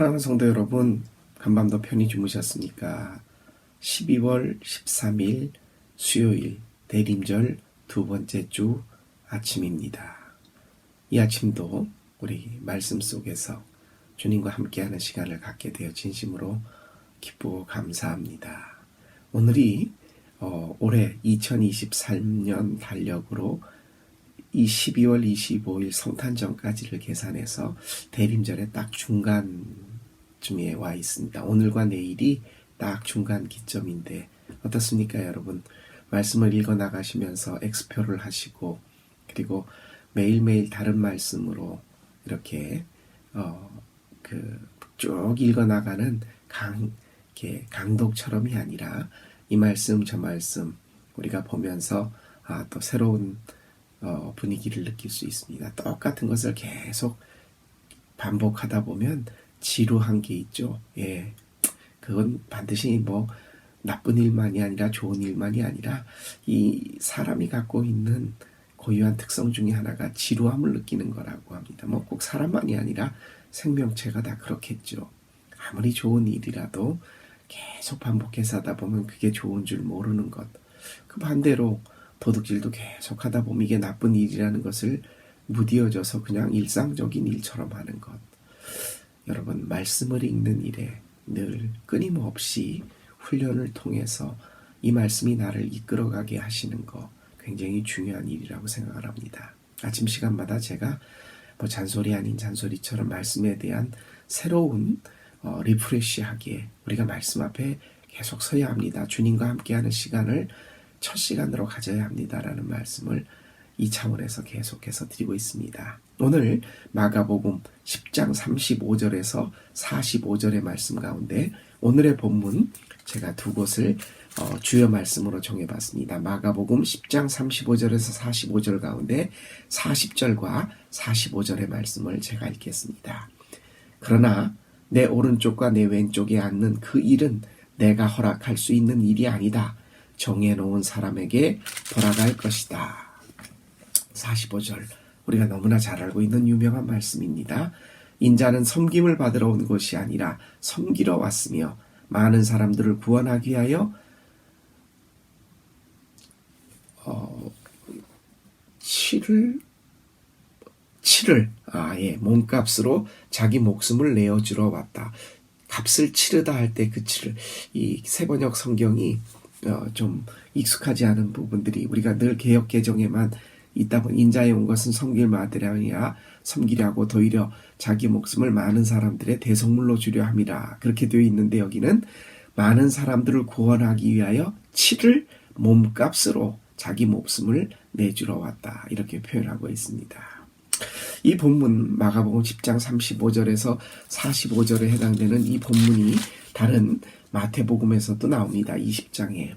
사랑하는 성도 여러분, 간밤도 편히 주무셨습니까? 12월 13일 수요일 대림절 두 번째 주 아침입니다. 이 아침도 우리 말씀 속에서 주님과 함께하는 시간을 갖게 되어 진심으로 기쁘고 감사합니다. 오늘이 올해 2023년 달력으로 이 12월 25일 성탄절까지를 계산해서 대림절의 딱 중간쯤에 와 있습니다. 오늘과 내일이 딱 중간 기점인데 어떻습니까, 여러분? 말씀을 읽어 나가시면서 X표를 하시고 그리고 매일매일 다른 말씀으로 이렇게 쭉 읽어 나가는 강독처럼이 아니라 이 말씀 저 말씀 우리가 보면서 또 새로운 분위기를 느낄 수 있습니다. 똑같은 것을 계속 반복하다 보면 지루한 게 있죠. 예, 그건 반드시 나쁜 일만이 아니라 좋은 일만이 아니라 이 사람이 갖고 있는 고유한 특성 중에 하나가 지루함을 느끼는 거라고 합니다. 꼭 사람만이 아니라 생명체가 다 그렇겠죠. 아무리 좋은 일이라도 계속 반복해서 하다 보면 그게 좋은 줄 모르는 것. 그 반대로 도둑질도 계속 하다 보면 이게 나쁜 일이라는 것을 무디어져서 그냥 일상적인 일처럼 하는 것. 여러분, 말씀을 읽는 일에 늘 끊임없이 훈련을 통해서 이 말씀이 나를 이끌어가게 하시는 것 굉장히 중요한 일이라고 생각을 합니다. 아침 시간마다 제가 잔소리 아닌 잔소리처럼 말씀에 대한 새로운 리프레시하게 우리가 말씀 앞에 계속 서야 합니다. 주님과 함께하는 시간을 첫 시간으로 가져야 합니다라는 말씀을 이 차원에서 계속해서 드리고 있습니다. 오늘 마가복음 10장 35절에서 45절의 말씀 가운데 오늘의 본문 제가 두 곳을 주요 말씀으로 정해봤습니다. 마가복음 10장 35절에서 45절 가운데 40절과 45절의 말씀을 제가 읽겠습니다. 그러나 내 오른쪽과 내 왼쪽에 앉는 그 일은 내가 허락할 수 있는 일이 아니다. 정해놓은 사람에게 돌아갈 것이다. 45절 우리가 너무나 잘 알고 있는 유명한 말씀입니다. 인자는 섬김을 받으러 온 것이 아니라 섬기러 왔으며 많은 사람들을 구원하기 위하여 몸값으로 자기 목숨을 내어주러 왔다. 값을 치르다 할 때 그 치를 이 세번역 성경이 좀 익숙하지 않은 부분들이 우리가 늘 개역 개정에만 있다 보니 인자에 온 것은 섬길 마들이 아니라 섬기려고 도리어 자기 목숨을 많은 사람들의 대속물로 주려 함이라 그렇게 되어 있는데 여기는 많은 사람들을 구원하기 위하여 치를 몸값으로 자기 목숨을 내주러 왔다 이렇게 표현하고 있습니다. 이 본문 마가복음 10장 35절에서 45절에 해당되는 이 본문이 다른 마태복음에서도 나옵니다. 20장에.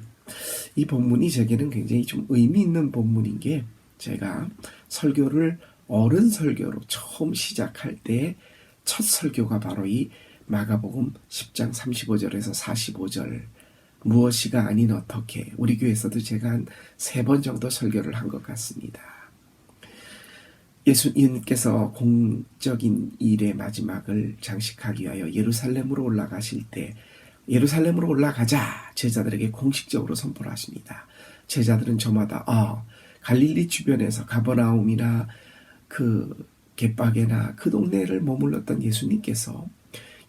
이 본문이 제게는 굉장히 좀 의미 있는 본문인 게 제가 설교를 어른 설교로 처음 시작할 때 첫 설교가 바로 이 마가복음 10장 35절에서 45절 무엇이가 아닌 어떻게 우리 교회에서도 제가 한 3번 정도 설교를 한 것 같습니다. 예수님께서 공적인 일의 마지막을 장식하기 위하여 예루살렘으로 올라가실 때 예루살렘으로 올라가자 제자들에게 공식적으로 선포를 하십니다. 제자들은 저마다 갈릴리 주변에서 가버나움이나 그 갯바게나 그 동네를 머물렀던 예수님께서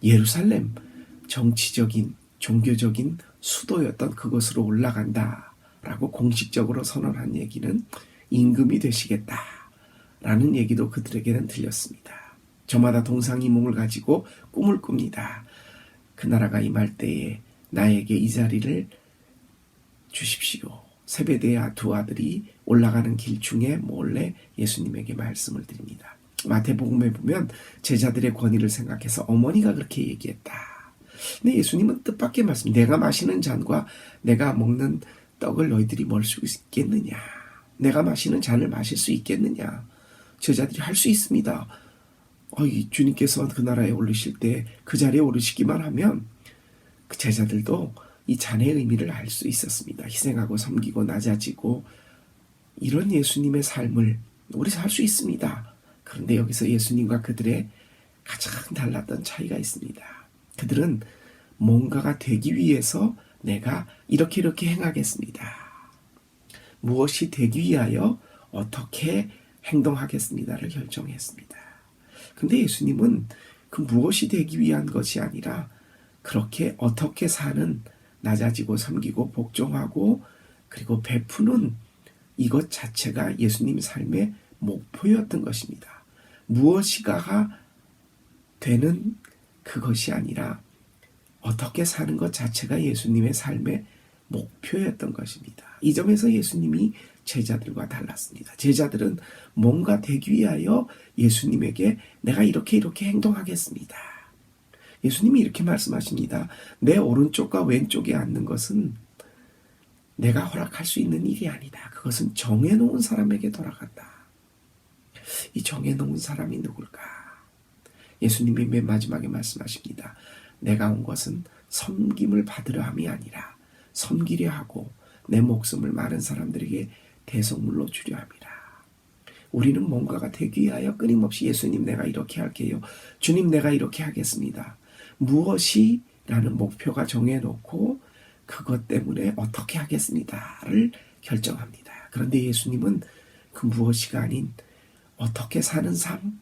예루살렘 정치적인 종교적인 수도였던 그곳으로 올라간다라고 공식적으로 선언한 얘기는 임금이 되시겠다라는 얘기도 그들에게는 들렸습니다. 저마다 동상이몽을 가지고 꿈을 꿉니다. 그 나라가 임할 때에 나에게 이 자리를 주십시오. 세베대의 두 아들이 올라가는 길 중에 몰래 예수님에게 말씀을 드립니다. 마태복음에 보면 제자들의 권위를 생각해서 어머니가 그렇게 얘기했다. 근데 예수님은 뜻밖의 말씀, 내가 마시는 잔과 내가 먹는 떡을 너희들이 먹을 수 있겠느냐? 내가 마시는 잔을 마실 수 있겠느냐? 제자들이 할 수 있습니다. 주님께서 그 나라에 오르실 때 그 자리에 오르시기만 하면 그 제자들도 이 잔의 의미를 알 수 있었습니다. 희생하고 섬기고 낮아지고 이런 예수님의 삶을 우리 살 수 있습니다. 그런데 여기서 예수님과 그들의 가장 달랐던 차이가 있습니다. 그들은 뭔가가 되기 위해서 내가 이렇게 행하겠습니다. 무엇이 되기 위하여 어떻게 행동하겠습니다를 결정했습니다. 근데 예수님은 그 무엇이 되기 위한 것이 아니라 그렇게 어떻게 사는, 낮아지고 섬기고 복종하고 그리고 베푸는 이것 자체가 예수님 삶의 목표였던 것입니다. 무엇이가가 되는 그것이 아니라 어떻게 사는 것 자체가 예수님의 삶의 목표였던 것입니다. 이 점에서 예수님이 제자들과 달랐습니다. 제자들은 뭔가 되기 위하여 예수님에게 내가 이렇게 행동하겠습니다. 예수님이 이렇게 말씀하십니다. 내 오른쪽과 왼쪽에 앉는 것은 내가 허락할 수 있는 일이 아니다. 그것은 정해놓은 사람에게 돌아간다. 이 정해놓은 사람이 누굴까? 예수님이 맨 마지막에 말씀하십니다. 내가 온 것은 섬김을 받으려 함이 아니라 섬기려 하고 내 목숨을 많은 사람들에게 대속물로 주려 함이라. 우리는 뭔가가 되기 위하여 끊임없이 예수님 내가 이렇게 할게요. 주님 내가 이렇게 하겠습니다. 무엇이라는 목표가 정해놓고 그것 때문에 어떻게 하겠습니다를 결정합니다. 그런데 예수님은 그 무엇이가 아닌 어떻게 사는 삶,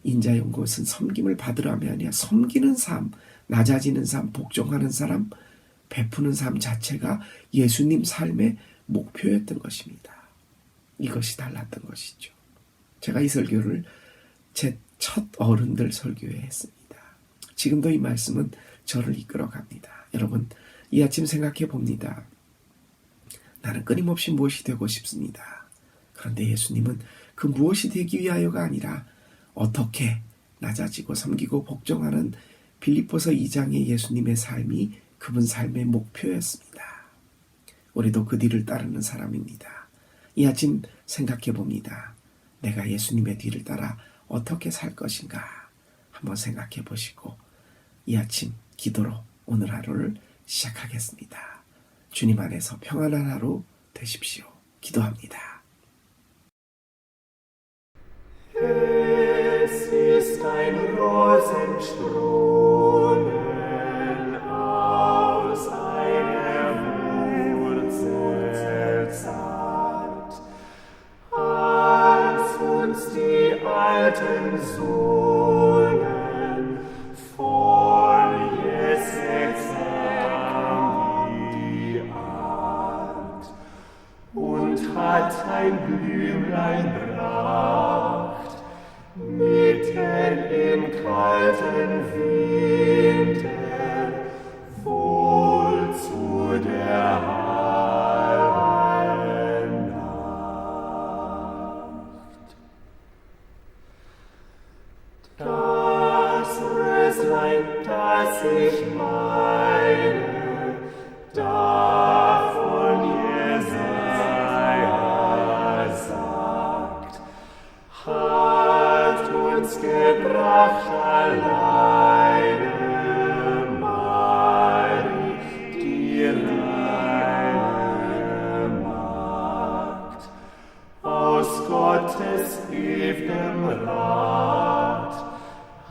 인자의 온 것은 섬김을 받으려 함이 아니라 섬기는 삶, 낮아지는 삶, 복종하는 사람, 베푸는 삶 자체가 예수님 삶의 목표였던 것입니다. 이것이 달랐던 것이죠. 제가 이 설교를 제 첫 어른들 설교에 했습니다. 지금도 이 말씀은 저를 이끌어갑니다. 여러분, 이 아침 생각해 봅니다. 나는 끊임없이 무엇이 되고 싶습니다. 그런데 예수님은 그 무엇이 되기 위하여가 아니라 어떻게 낮아지고 섬기고 복종하는 빌립보서 2장의 예수님의 삶이 그분 삶의 목표였습니다. 우리도 그 뒤를 따르는 사람입니다. 이 아침 생각해 봅니다. 내가 예수님의 뒤를 따라 어떻게 살 것인가 한번 생각해 보시고 이 아침 기도로 오늘 하루를 시작하겠습니다. 주님 안에서 평안한 하루 되십시오. 기도합니다. Es ist ein Rosenstrudel aus einer Wurzel zart, als uns die alten Sohnen vor Jesse sang die Art und hat ein Blümlein bracht mitten im kalten Winter wohl zu der halben Nacht. Das Röslein, das ich meine, davon Jesaja sagt, hat uns gebracht alleine Mari, die reine Magd, aus Gottes ewigem Rat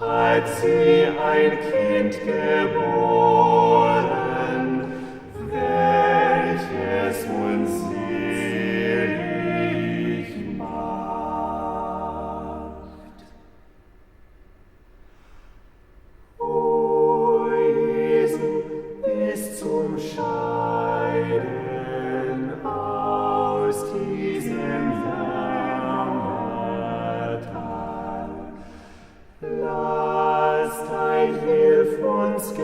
hat sie ein Kind geboren, welches uns selig macht. O Jesu, bis zum Scheiden aus diesem Jammertal, lass dein Hilf uns